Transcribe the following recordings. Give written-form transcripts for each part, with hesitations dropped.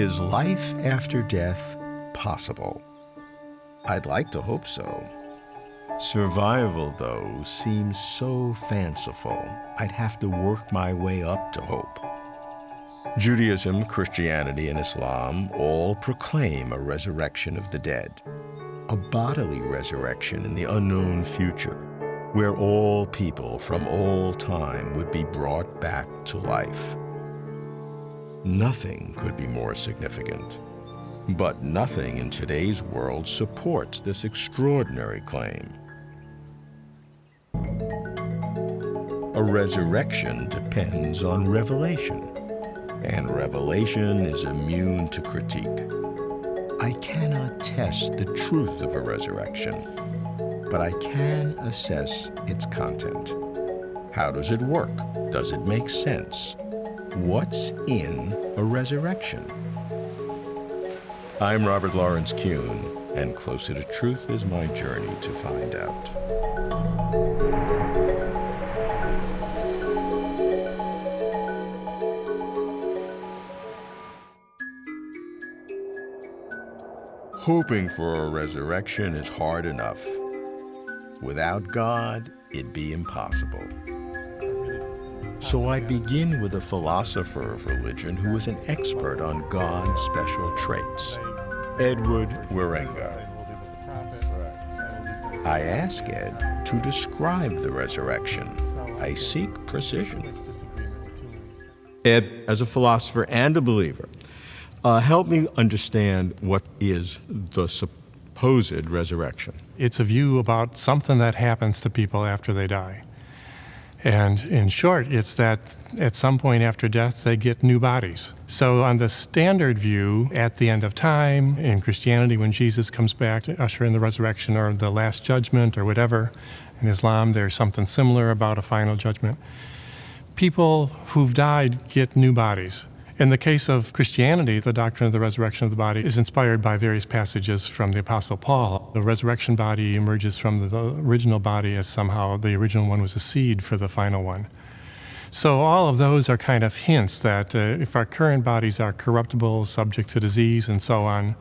Is life after death possible? I'd like to hope so. Survival, though, seems so fanciful. I'd have to work my way up to hope. Judaism, Christianity, and Islam all proclaim a resurrection of the dead, a bodily resurrection in the unknown future, where all people from all time would be brought back to life. Nothing could be more significant, but nothing in today's world supports this extraordinary claim. A resurrection depends on revelation, and revelation is immune to critique. I cannot test the truth of a resurrection, but I can assess its content. How does it work? Does it make sense? What's in a resurrection? I'm Robert Lawrence Kuhn, and Closer to Truth is my journey to find out. Hoping for a resurrection is hard enough. Without God, it'd be impossible. So I begin with a philosopher of religion who is an expert on God's special traits, Edward Wierenga. I ask Ed to describe the resurrection. I seek precision. Ed, as a philosopher and a believer, help me understand what is the supposed resurrection. It's a view about something that happens to people after they die. And in short, it's that at some point after death, they get new bodies. So on the standard view, at the end of time, in Christianity, when Jesus comes back to usher in the resurrection or the last judgment or whatever, in Islam, there's something similar about a final judgment. People who've died get new bodies. In the case of Christianity, the doctrine of the resurrection of the body is inspired by various passages from the Apostle Paul. The resurrection body emerges from the original body as somehow the original one was a seed for the final one. So all of those are kind of hints that if our current bodies are corruptible, subject to disease and so on,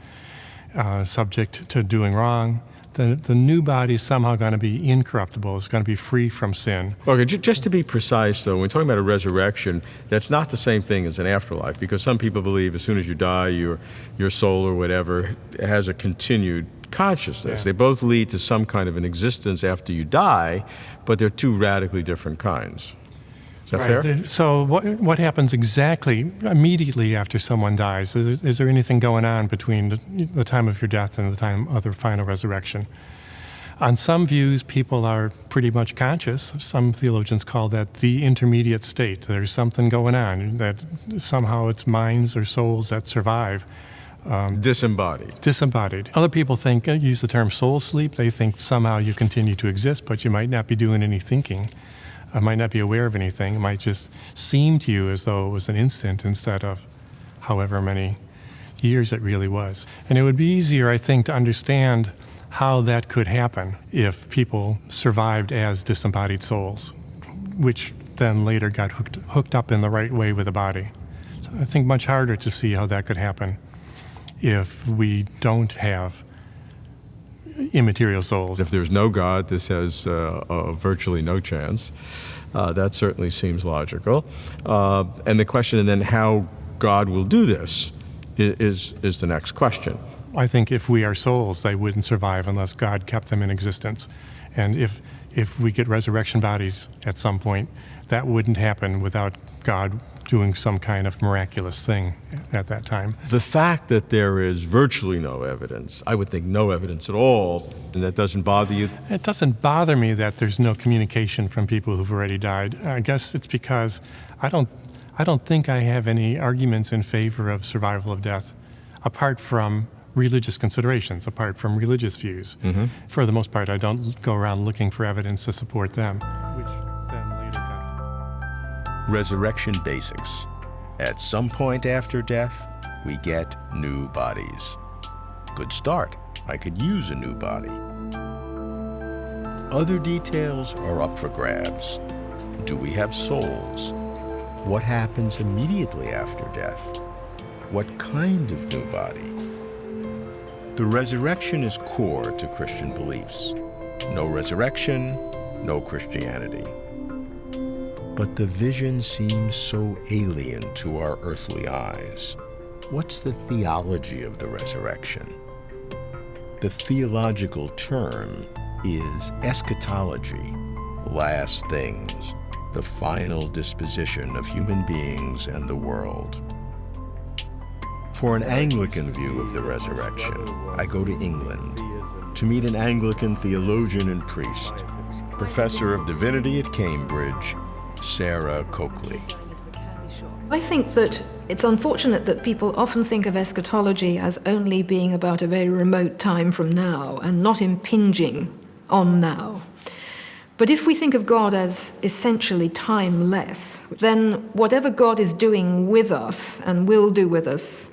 subject to doing wrong, the new body is somehow going to be incorruptible. It's going to be free from sin. Okay, just to be precise, though, when we're talking about a resurrection, that's not the same thing as an afterlife, because some people believe as soon as you die, your soul or whatever has a continued consciousness. Yeah. They both lead to some kind of an existence after you die, but they're two radically different kinds. Is that fair? So what happens exactly immediately after someone dies? Is there anything going on between the time of your death and the time of the final resurrection? On some views, people are pretty much conscious. Some theologians call that the intermediate state. There's something going on, that somehow it's minds or souls that survive. Disembodied. Disembodied. Other people use the term soul sleep. They think somehow you continue to exist, but you might not be doing any thinking. I might not be aware of anything. It might just seem to you as though it was an instant instead of however many years it really was. And it would be easier, I think, to understand how that could happen if people survived as disembodied souls, which then later got hooked up in the right way with the body. So I think much harder to see how that could happen if we don't have immaterial souls. If there's no God, this has virtually no chance. That certainly seems logical. And the question, and then how God will do this is the next question. I think if we are souls, they wouldn't survive unless God kept them in existence. And if we get resurrection bodies at some point, that wouldn't happen without God doing some kind of miraculous thing at that time. The fact that there is virtually no evidence, I would think no evidence at all, and that doesn't bother you? It doesn't bother me that there's no communication from people who've already died. I guess it's because I don't think I have any arguments in favor of survival of death, apart from religious considerations, apart from religious views. Mm-hmm. For the most part, I don't go around looking for evidence to support them, which then later got. Resurrection basics. At some point after death, we get new bodies. Good start. I could use a new body. Other details are up for grabs. Do we have souls? What happens immediately after death? What kind of new body? The resurrection is core to Christian beliefs. No resurrection, no Christianity. But the vision seems so alien to our earthly eyes. What's the theology of the resurrection? The theological term is eschatology, last things, the final disposition of human beings and the world. For an Anglican view of the resurrection, I go to England to meet an Anglican theologian and priest, professor of divinity at Cambridge, Sarah Coakley. I think that it's unfortunate that people often think of eschatology as only being about a very remote time from now and not impinging on now. But if we think of God as essentially timeless, then whatever God is doing with us and will do with us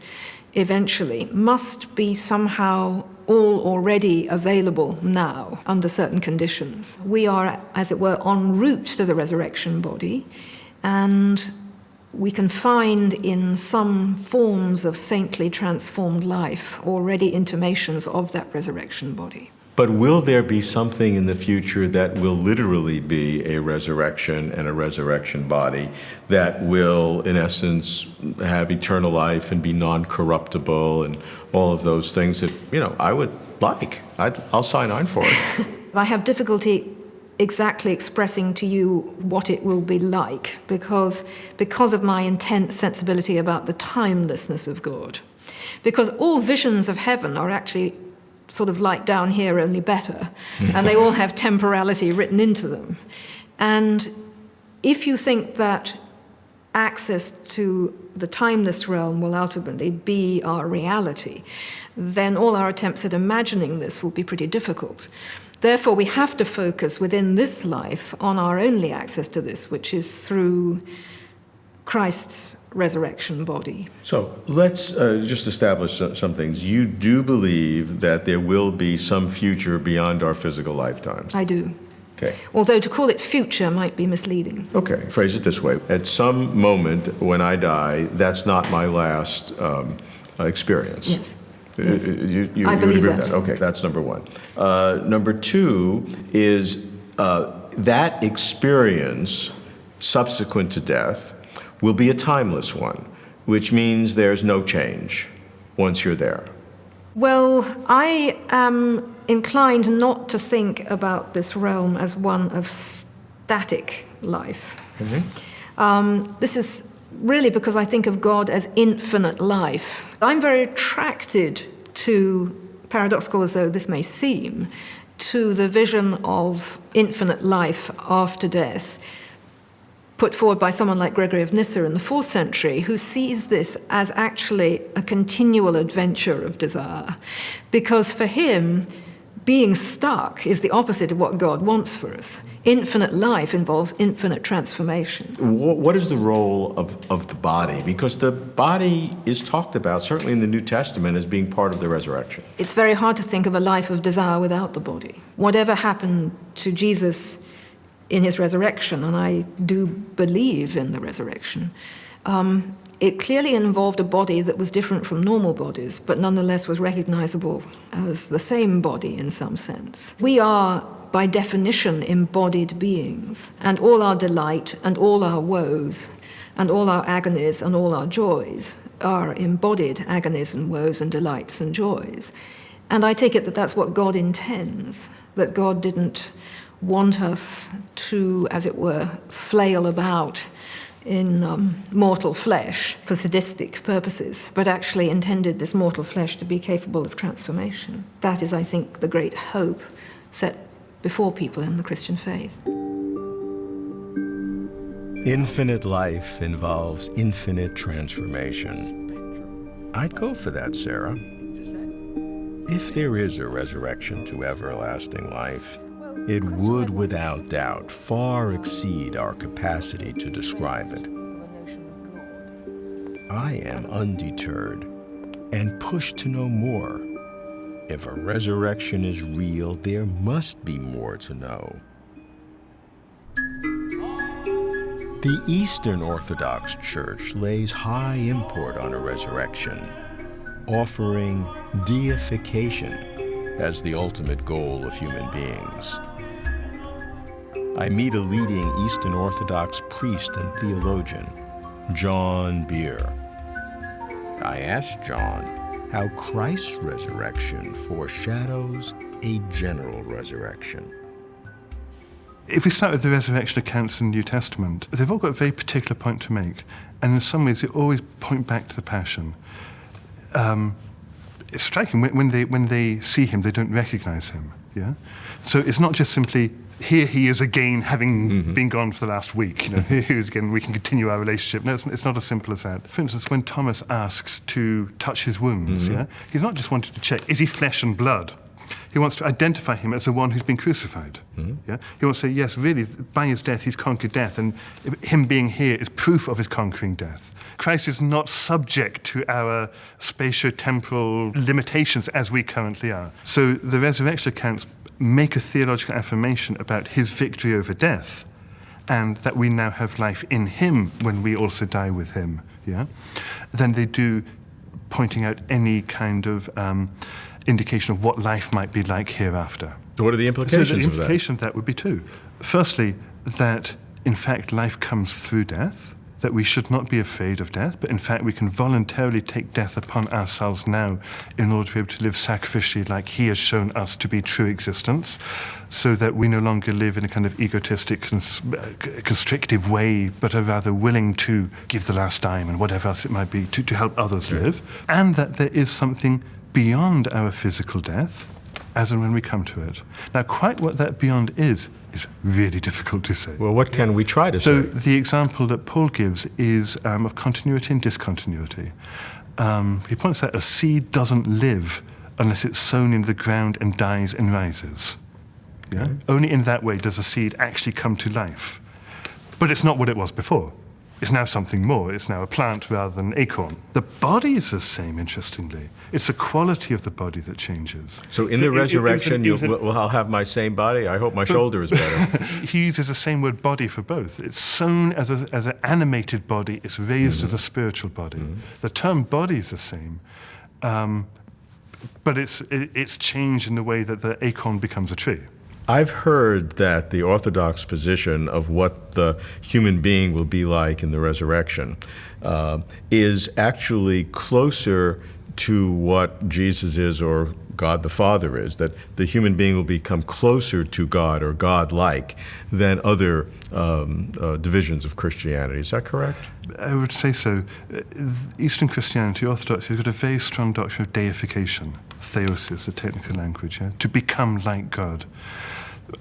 eventually must be somehow all already available now under certain conditions. We are, as it were, en route to the resurrection body, and we can find in some forms of saintly transformed life already intimations of that resurrection body. But will there be something in the future that will literally be a resurrection and a resurrection body that will, in essence, have eternal life and be non-corruptible and all of those things that, I would like? I'll sign on for it. I have difficulty exactly expressing to you what it will be like because of my intense sensibility about the timelessness of God. Because all visions of heaven are actually sort of like down here, only better, and they all have temporality written into them. And if you think that access to the timeless realm will ultimately be our reality, then all our attempts at imagining this will be pretty difficult. Therefore, we have to focus within this life on our only access to this, which is through Christ's resurrection body. So let's just establish some things. You do believe that there will be some future beyond our physical lifetime? I do. Okay. Although to call it future might be misleading. Okay, phrase it this way. At some moment when I die, that's not my last experience. Yes. Yes. You I would believe agree with that. that? Okay, that's number one. Number two is that experience subsequent to death will be a timeless one, which means there's no change once you're there. Well, I am inclined not to think about this realm as one of static life. Mm-hmm. This is really because I think of God as infinite life. I'm very attracted to, paradoxical as though this may seem, to the vision of infinite life after death, put forward by someone like Gregory of Nyssa in the 4th century, who sees this as actually a continual adventure of desire. Because for him, being stuck is the opposite of what God wants for us. Infinite life involves infinite transformation. What is the role of the body? Because the body is talked about, certainly in the New Testament, as being part of the resurrection. It's very hard to think of a life of desire without the body. Whatever happened to Jesus in his resurrection, and I do believe in the resurrection, it clearly involved a body that was different from normal bodies, but nonetheless was recognizable as the same body in some sense. We are, by definition, embodied beings, and all our delight and all our woes and all our agonies and all our joys are embodied agonies and woes and delights and joys. And I take it that that's what God intends, that God didn't want us to, as it were, flail about in mortal flesh for sadistic purposes, but actually intended this mortal flesh to be capable of transformation. That is, I think, the great hope set before people in the Christian faith. Infinite life involves infinite transformation. I'd go for that, Sarah. If there is a resurrection to everlasting life, it would, without doubt, far exceed our capacity to describe it. I am undeterred and pushed to know more. If a resurrection is real, there must be more to know. The Eastern Orthodox Church lays high import on a resurrection, offering deification as the ultimate goal of human beings. I meet a leading Eastern Orthodox priest and theologian, John Behr. I asked John how Christ's resurrection foreshadows a general resurrection. If we start with the resurrection accounts in the New Testament, they've all got a very particular point to make. And in some ways, they always point back to the Passion. It's striking. When they see him, they don't recognize him. Yeah? So it's not just simply, here he is again, having been gone for the last week. Here he is again, we can continue our relationship. No, it's not as simple as that. For instance, when Thomas asks to touch his wounds, he's not just wanting to check, is he flesh and blood? He wants to identify him as the one who's been crucified. Yeah? He wants to say, yes, really, by his death, he's conquered death, and him being here is proof of his conquering death. Christ is not subject to our spatio-temporal limitations as we currently are. So the resurrection accounts make a theological affirmation about his victory over death, and that we now have life in him when we also die with him. Yeah? Then they do, pointing out any kind of indication of what life might be like hereafter. So what are the implications of that? So the implication of that would be two. Firstly, that in fact life comes through death, that we should not be afraid of death, but in fact we can voluntarily take death upon ourselves now in order to be able to live sacrificially like he has shown us to be true existence, so that we no longer live in a kind of egotistic, constrictive way, but are rather willing to give the last dime and whatever else it might be to help others live, and that there is something beyond our physical death, as and when we come to it. Now, quite what that beyond is really difficult to say. Well, what can we try to say? So the example that Paul gives is of continuity and discontinuity. He points out a seed doesn't live unless it's sown into the ground and dies and rises. Yeah? Okay. Only in that way does a seed actually come to life. But it's not what it was before. It's now something more. It's now a plant rather than an acorn. The body is the same, interestingly. It's the quality of the body that changes. So in the resurrection, I'll have my same body? I hope my shoulder is better. He uses the same word body for both. It's sown as an animated body. It's raised as a spiritual body. The term body is the same, but it's changed in the way that the acorn becomes a tree. I've heard that the Orthodox position of what the human being will be like in the resurrection is actually closer to what Jesus is or God the Father is, that the human being will become closer to God or God-like than other divisions of Christianity. Is that correct? I would say so. Eastern Christianity, Orthodoxy, has got a very strong doctrine of deification. Theosis, the technical language, to become like God.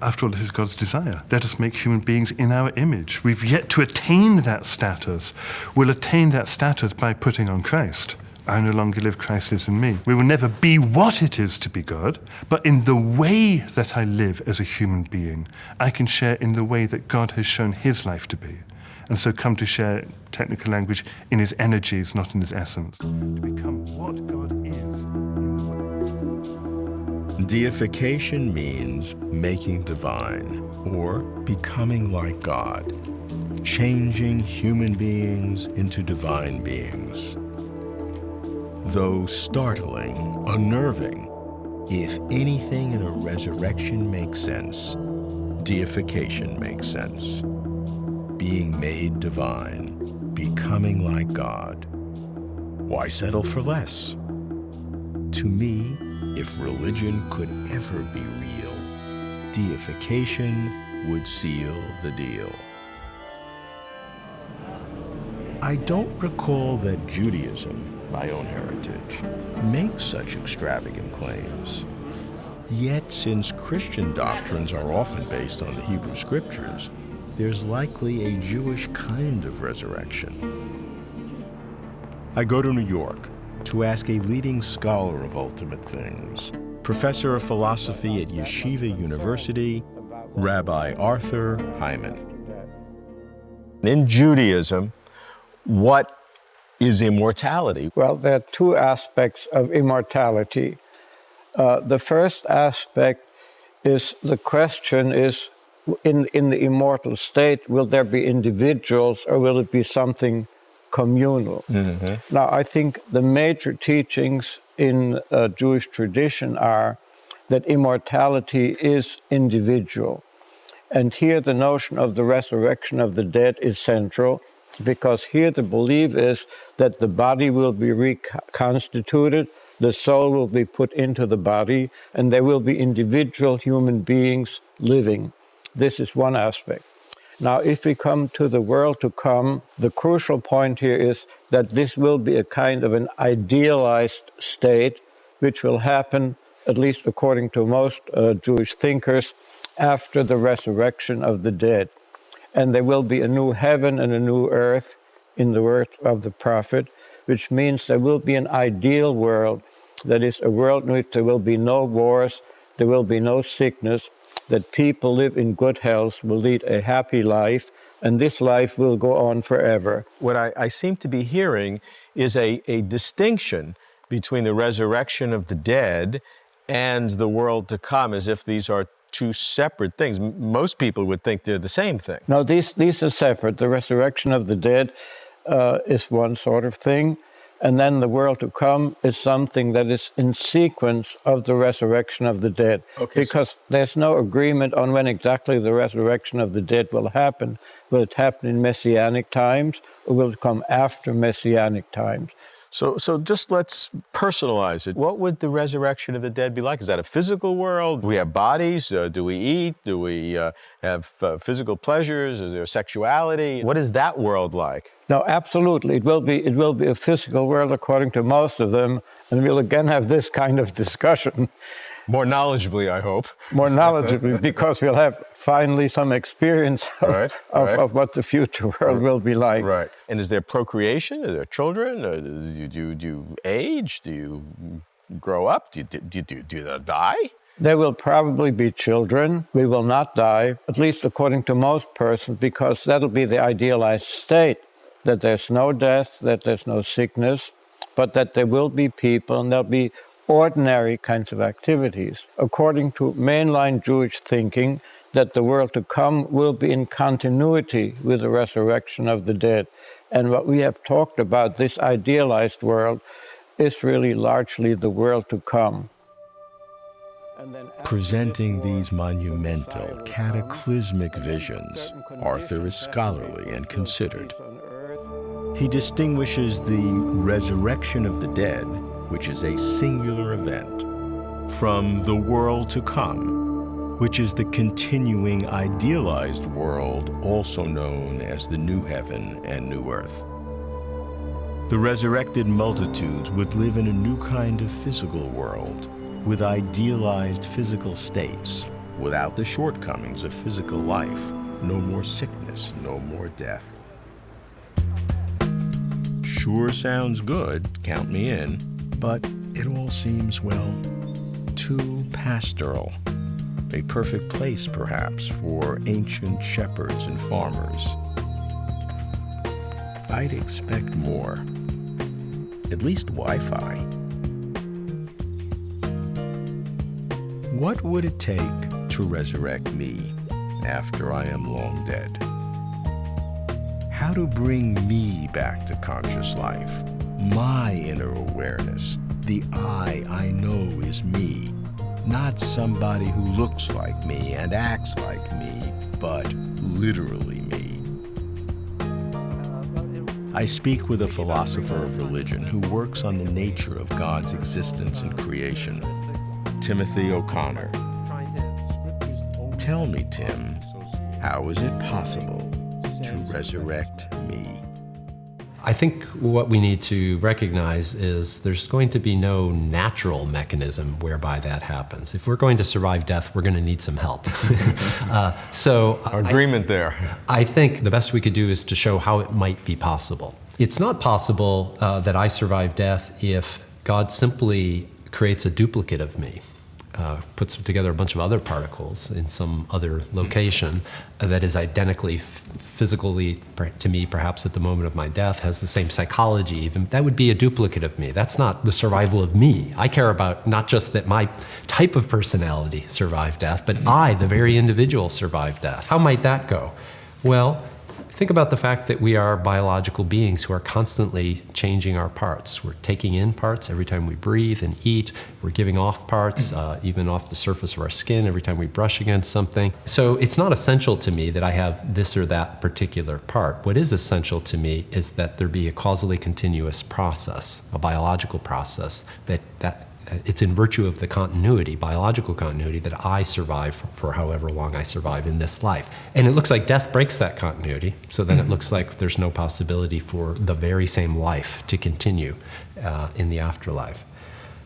After all, this is God's desire. Let us make human beings in our image. We've yet to attain that status. We'll attain that status by putting on Christ. I no longer live, Christ lives in me. We will never be what it is to be God, but in the way that I live as a human being, I can share in the way that God has shown his life to be. And so come to share, technical language, in his energies, not in his essence. To become what God is. Deification means making divine, or becoming like God, changing human beings into divine beings. Though startling, unnerving, if anything in a resurrection makes sense, deification makes sense. Being made divine, becoming like God. Why settle for less? To me, if religion could ever be real, deification would seal the deal. I don't recall that Judaism, my own heritage, makes such extravagant claims. Yet, since Christian doctrines are often based on the Hebrew Scriptures, there's likely a Jewish kind of resurrection. I go to New York to ask a leading scholar of ultimate things, professor of philosophy at Yeshiva University, Rabbi Arthur Hyman. In Judaism, what is immortality? Well, there are two aspects of immortality. The first aspect is the question is, in the immortal state, will there be individuals or will it be something communal? Mm-hmm. Now, I think the major teachings in Jewish tradition are that immortality is individual. And here the notion of the resurrection of the dead is central, because here the belief is that the body will be reconstituted, the soul will be put into the body, and there will be individual human beings living. This is one aspect. Now, if we come to the world to come, the crucial point here is that this will be a kind of an idealized state, which will happen, at least according to most Jewish thinkers, after the resurrection of the dead. And there will be a new heaven and a new earth, in the words of the prophet, which means there will be an ideal world, that is, a world in which there will be no wars, there will be no sickness, that people live in good health, will lead a happy life, and this life will go on forever. What I seem to be hearing is a distinction between the resurrection of the dead and the world to come, as if these are two separate things. Most people would think they're the same thing. No, these are separate. The resurrection of the dead is one sort of thing, and then the world to come is something that is in sequence of the resurrection of the dead. Okay, because there's no agreement on when exactly the resurrection of the dead will happen. Will it happen in Messianic times, or will it come after Messianic times? So just let's personalize it. What would the resurrection of the dead be like? Is that a physical world? Do we have bodies? Do we eat? Do we have physical pleasures? Is there sexuality? What is that world like? No, absolutely. It will be a physical world according to most of them, and we'll again have this kind of discussion. More knowledgeably, I hope. More knowledgeably, because we'll have finally some experience of what the future world will be like. Right. And is there procreation? Are there children? Do you age? Do you grow up? Do you die? There will probably be children. We will not die, at least according to most persons, because that'll be the idealized state, that there's no death, that there's no sickness, but that there will be people and there'll be ordinary kinds of activities. According to mainline Jewish thinking, that the world to come will be in continuity with the resurrection of the dead. And what we have talked about, this idealized world, is really largely the world to come. Presenting these monumental, cataclysmic visions, Arthur is scholarly and considered. He distinguishes the resurrection of the dead, which is a singular event, from the world to come, which is the continuing idealized world, also known as the new heaven and new earth. The resurrected multitudes would live in a new kind of physical world, with idealized physical states, without the shortcomings of physical life, no more sickness, no more death. Sure sounds good, count me in. But it all seems, well, too pastoral. A perfect place, perhaps, for ancient shepherds and farmers. I'd expect more. At least Wi-Fi. What would it take to resurrect me after I am long dead? How to bring me back to conscious life? My inner awareness, the I know is me, not somebody who looks like me and acts like me, but literally me. I speak with a philosopher of religion who works on the nature of God's existence and creation, Timothy O'Connor. Tell me, Tim, how is it possible to resurrect me? I think what we need to recognize is there's going to be no natural mechanism whereby that happens. If we're going to survive death, we're going to need some help. Agreement there. I think the best we could do is to show how it might be possible. It's not possible that I survive death if God simply creates a duplicate of me. puts together a bunch of other particles in some other location that is identically physically to me, perhaps at the moment of my death, has the same psychology even, that would be a duplicate of me. That's not the survival of me. I care about not just that my type of personality survived death, but I, the very individual, survived death. How might that go? Well, think about the fact that we are biological beings who are constantly changing our parts. We're taking in parts every time we breathe and eat. We're giving off parts, even off the surface of our skin every time we brush against something. So it's not essential to me that I have this or that particular part. What is essential to me is that there be a causally continuous process, a biological process, that it's in virtue of the continuity, biological continuity, that I survive for however long I survive in this life. And it looks like death breaks that continuity, so then it looks like there's no possibility for the very same life to continue in the afterlife.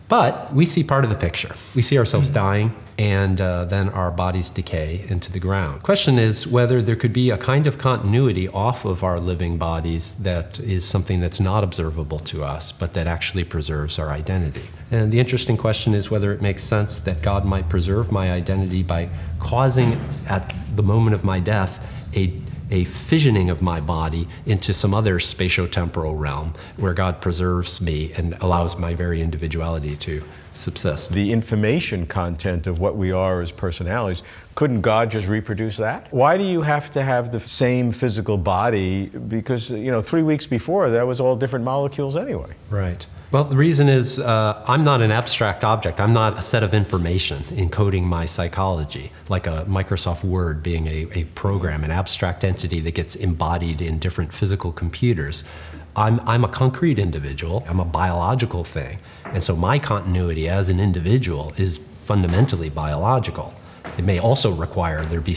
But we see part of the picture. We see ourselves dying, and then our bodies decay into the ground. Question is whether there could be a kind of continuity off of our living bodies that is something that's not observable to us, but that actually preserves our identity. And the interesting question is whether it makes sense that God might preserve my identity by causing, at the moment of my death, a fissioning of my body into some other spatio-temporal realm where God preserves me and allows my very individuality to subsist. The information content of what we are as personalities, couldn't God just reproduce that? Why do you have to have the same physical body? Because, 3 weeks before, that was all different molecules anyway. Right. Well, the reason is I'm not an abstract object. I'm not a set of information encoding my psychology, like a Microsoft Word being a program, an abstract entity that gets embodied in different physical computers. I'm a concrete individual. I'm a biological thing. And so my continuity as an individual is fundamentally biological. It may also require there be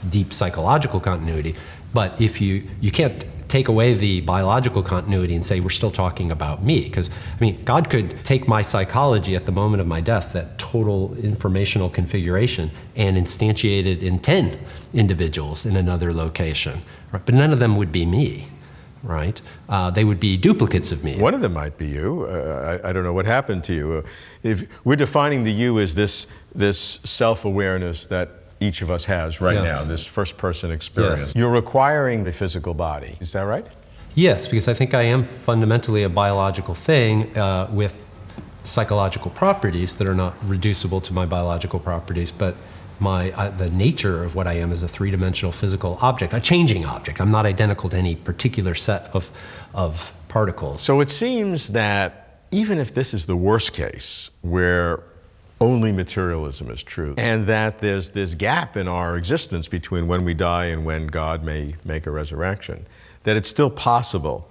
deep psychological continuity, but if you can't take away the biological continuity and say we're still talking about me, because God could take my psychology at the moment of my death, that total informational configuration, and instantiate it in 10 individuals in another location, right? But none of them would be me, right? They would be duplicates of me. One of them might be you. I don't know what happened to you. If we're defining the you as this self-awareness that each of us has right now, this first-person experience. Yes. You're requiring the physical body. Is that right? Yes, because I think I am fundamentally a biological thing with psychological properties that are not reducible to my biological properties, but the nature of what I am is a three-dimensional physical object, a changing object. I'm not identical to any particular set of particles. So it seems that even if this is the worst case, where only materialism is true, and that there's this gap in our existence between when we die and when God may make a resurrection, that it's still possible,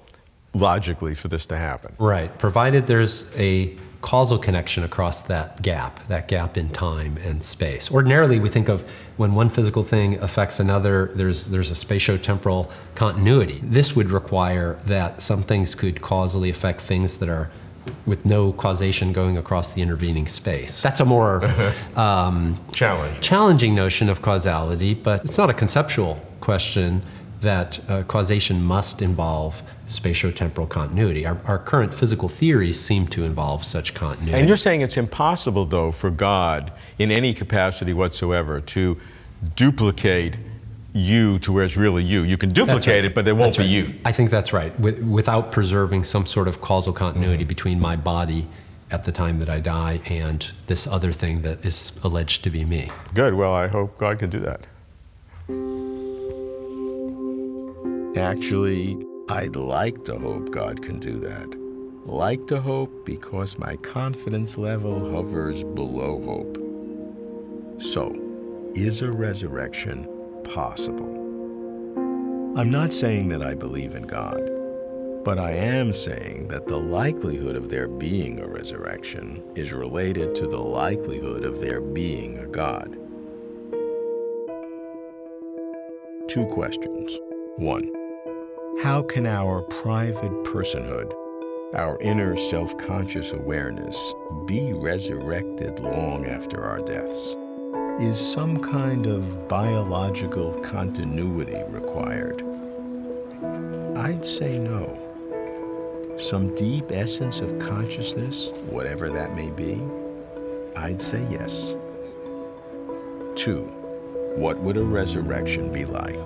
logically, for this to happen. Right, provided there's a causal connection across that gap in time and space. Ordinarily, we think of when one physical thing affects another, there's a spatio-temporal continuity. This would require that some things could causally affect things that are with no causation going across the intervening space. That's a more challenging notion of causality, but it's not a conceptual question that causation must involve spatio-temporal continuity. Our current physical theories seem to involve such continuity. And you're saying it's impossible, though, for God, in any capacity whatsoever, to duplicate you to where it's really you. You can duplicate it, but it won't be you. I think that's right, without preserving some sort of causal continuity between my body at the time that I die and this other thing that is alleged to be me. Good. Well, I hope God can do that. Actually, I'd like to hope God can do that. Like to hope because my confidence level hovers below hope. So, is a resurrection possible? I'm not saying that I believe in God, but I am saying that the likelihood of there being a resurrection is related to the likelihood of there being a God. 2 questions. 1. How can our private personhood, our inner self-conscious awareness, be resurrected long after our deaths? Is some kind of biological continuity required? I'd say no. Some deep essence of consciousness, whatever that may be, I'd say yes. 2. What would a resurrection be like?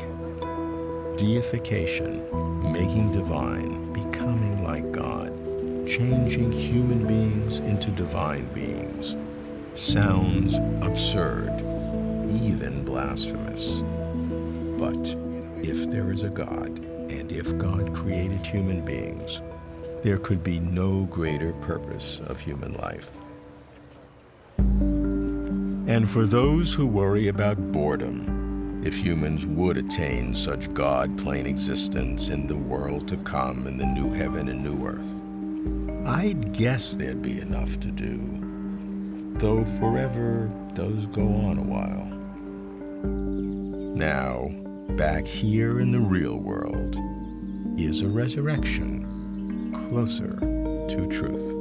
Deification, making divine, becoming like God, changing human beings into divine beings. Sounds absurd, even blasphemous. But if there is a God, and if God created human beings, there could be no greater purpose of human life. And for those who worry about boredom, if humans would attain such God-plain existence in the world to come, in the new heaven and new earth, I'd guess there'd be enough to do, though forever does go on a while. Now, back here in the real world, is a resurrection closer to truth?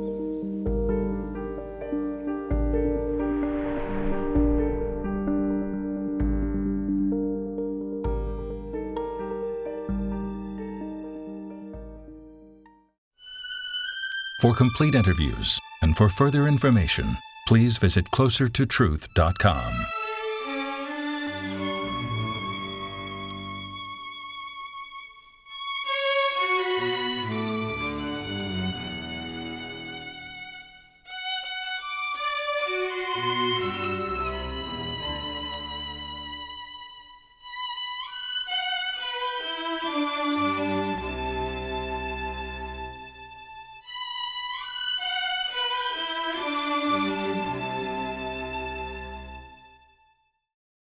For complete interviews and for further information, please visit closertotruth.com.